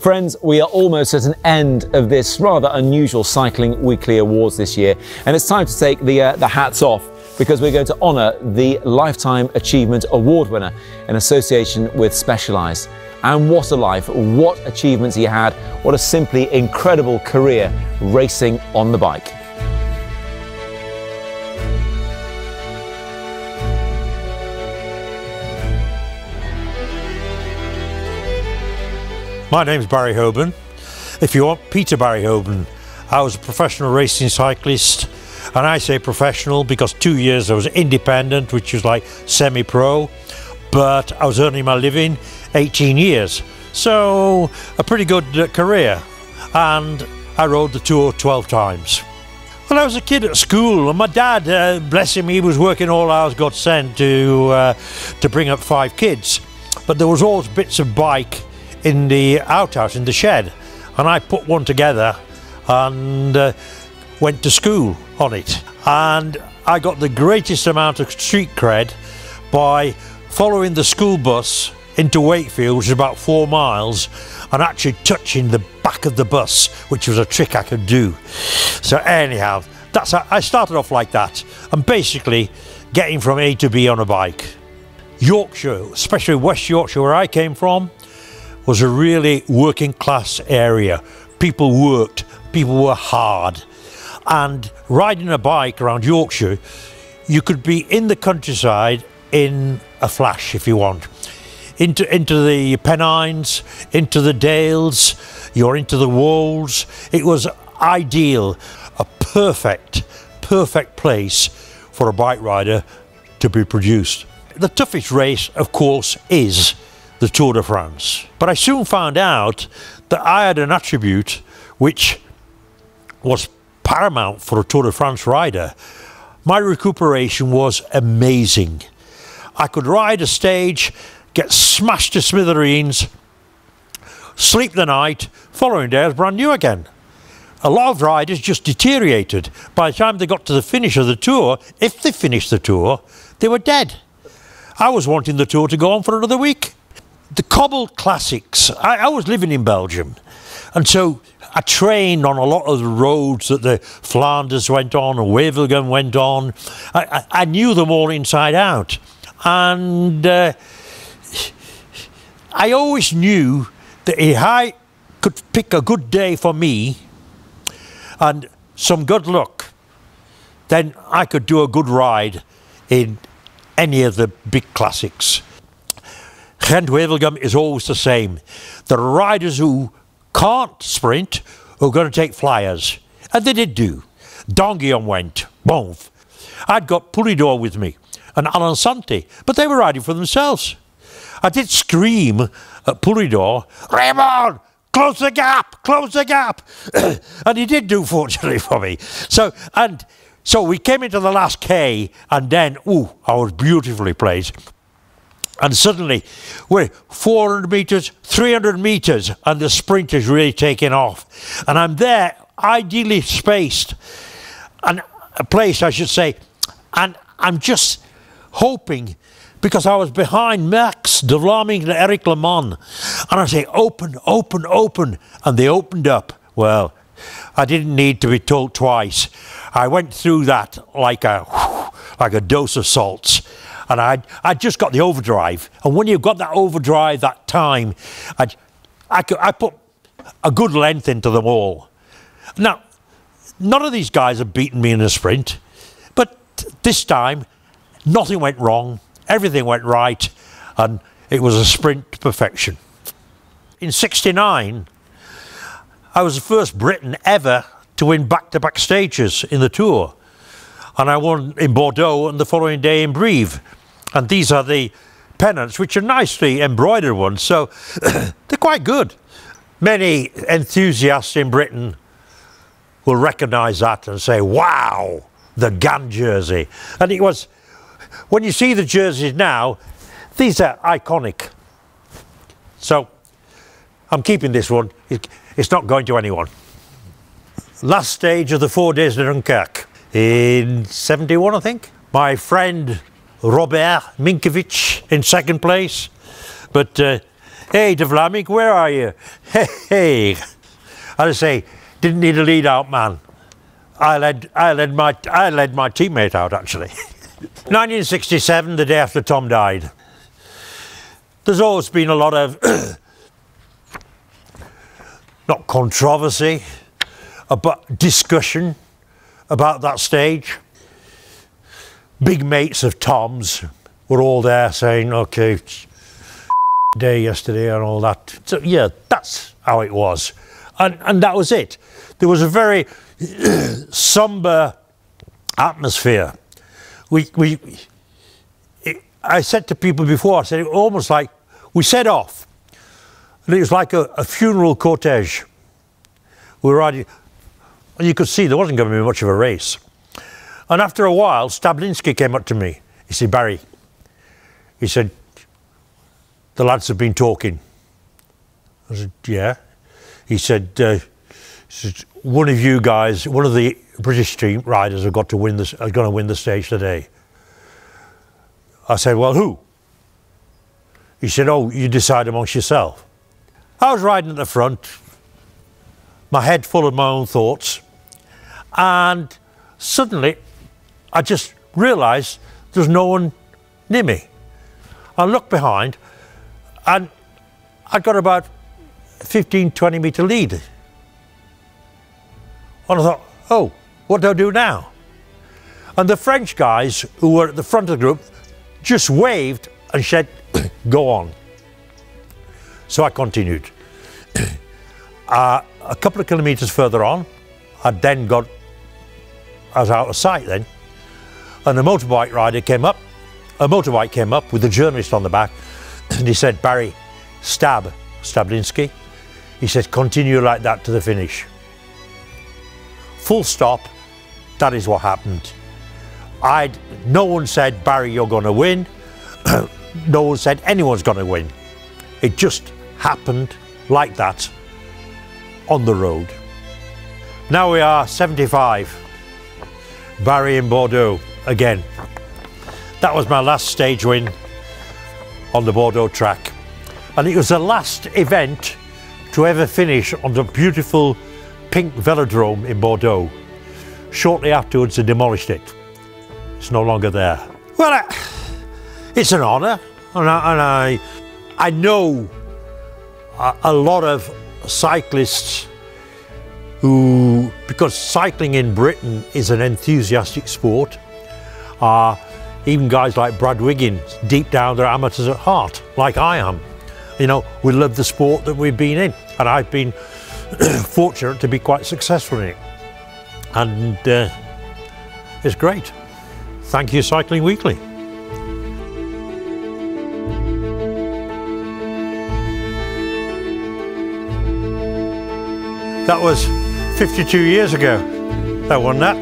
Friends, we are almost at an end of this rather unusual Cycling Weekly Awards this year, and it's time to take the hats off, because we're going to honour the Lifetime Achievement Award winner in association with Specialized. And what a life, what achievements he had, what a simply incredible career racing on the bike. My name's Barry Hoban. If you want Peter Barry Hoban, I was a professional racing cyclist, and I say professional because 2 years I was independent, which was like semi-pro, but I was earning my living 18 years. So a pretty good career, and I rode the Tour 12 times. When I was a kid at school, and my dad, bless him, he was working all hours God sent to bring up 5 kids, but there was always bits of bike in the outhouse, in the shed, and I put one together and went to school on it. And I got the greatest amount of street cred by following the school bus into Wakefield, which is about 4 miles, and actually touching the back of the bus, which was a trick I could do. So anyhow, that's how I started off like that, and basically getting from A to B on a bike. Yorkshire, especially West Yorkshire where I came from, was a really working class area. People worked, people were hard, and riding a bike around Yorkshire, you could be in the countryside in a flash if you want. Into the Pennines, into the Dales, you're into the Wolds. It was ideal, a perfect place for a bike rider to be produced. The toughest race, of course, is the Tour de France. But I soon found out that I had an attribute which was paramount for a Tour de France rider. My recuperation was amazing. I could ride a stage, get smashed to smithereens, sleep the night, following day I was brand new again. A lot of riders just deteriorated. By the time they got to the finish of the Tour, if they finished the Tour, they were dead. I was wanting the Tour to go on for another week. The Cobble Classics, I was living in Belgium, and so I trained on a lot of the roads that the Flanders went on and Wevelgem went on. I knew them all inside out, and I always knew that if I could pick a good day for me and some good luck, then I could do a good ride in any of the big classics. Gent-Wevelgem is always the same. There are riders who can't sprint who are going to take flyers, and they did do. Donguillon went, boom. I'd got Pulidor with me and Alan Santi, but they were riding for themselves. I did scream at Pulidor, Raymond, close the gap, close the gap. And he did do, fortunately for me. So we came into the last K, and then, I was beautifully placed. And suddenly we're 400 metres, 300 metres, and the sprint is really taking off. And I'm there, ideally spaced, and placed, I should say, and I'm just hoping, because I was behind Max de Vlaming and Eric Le Mans, and I say, open, open, open, and they opened up. Well, I didn't need to be told twice. I went through that like a dose of salts. And I just got the overdrive, and when you've got that overdrive, that time, I put a good length into them all. Now, none of these guys have beaten me in a sprint, but this time, nothing went wrong, everything went right, and it was a sprint to perfection. In '69, I was the first Briton ever to win back-to-back stages in the Tour. And I won in Bordeaux and the following day in Brive. And these are the pennants, which are nicely embroidered ones, so they're quite good. Many enthusiasts in Britain will recognise that and say, wow, the Gann jersey. And it was, when you see the jerseys now, these are iconic. So I'm keeping this one. It's not going to anyone. Last stage of the 4 days of Dunkirk in '71, I think. My friend Robert Minkovic in second place, but Hey, De Vlaming, where are you? Hey. As I say, didn't need a lead out man. I led my teammate out actually. 1967, the day after Tom died. There's always been a lot of not controversy, but discussion about that stage. Big mates of Tom's were all there saying, okay, day yesterday and all that. So yeah, that's how it was. And that was it. There was a very somber atmosphere. I said to people before, I said it was almost like we set off. And it was like a funeral cortege. We were riding, and you could see there wasn't going to be much of a race. And after a while, Stablinski came up to me. He said, Barry, he said, the lads have been talking. I said, yeah. He said, one of you guys, one of the British team riders are going to win the stage today. I said, well, who? He said, oh, you decide amongst yourself. I was riding at the front, my head full of my own thoughts, and suddenly I just realised there's no one near me. I looked behind and I got about 15, 20 metre lead. And I thought, oh, what do I do now? And the French guys who were at the front of the group just waved and said, go on. So I continued. A couple of kilometres further on, I was out of sight then, and a motorbike rider came up. A motorbike came up with a journalist on the back, and he said, Barry, Stablinski, he said, continue like that to the finish. Full stop, that is what happened. No one said, Barry, you're going to win. No one said anyone's going to win. It just happened like that on the road. Now we are 75. Barry in Bordeaux again. That was my last stage win on the Bordeaux track. And it was the last event to ever finish on the beautiful pink velodrome in Bordeaux. Shortly afterwards they demolished it. It's no longer there. Well, it's an honour, and I know a lot of cyclists who, because cycling in Britain is an enthusiastic sport, even guys like Brad Wiggin, deep down they're amateurs at heart, like I am. You know, we love the sport that we've been in, and I've been fortunate to be quite successful in it. And it's great. Thank you, Cycling Weekly. That was 52 years ago, I won that.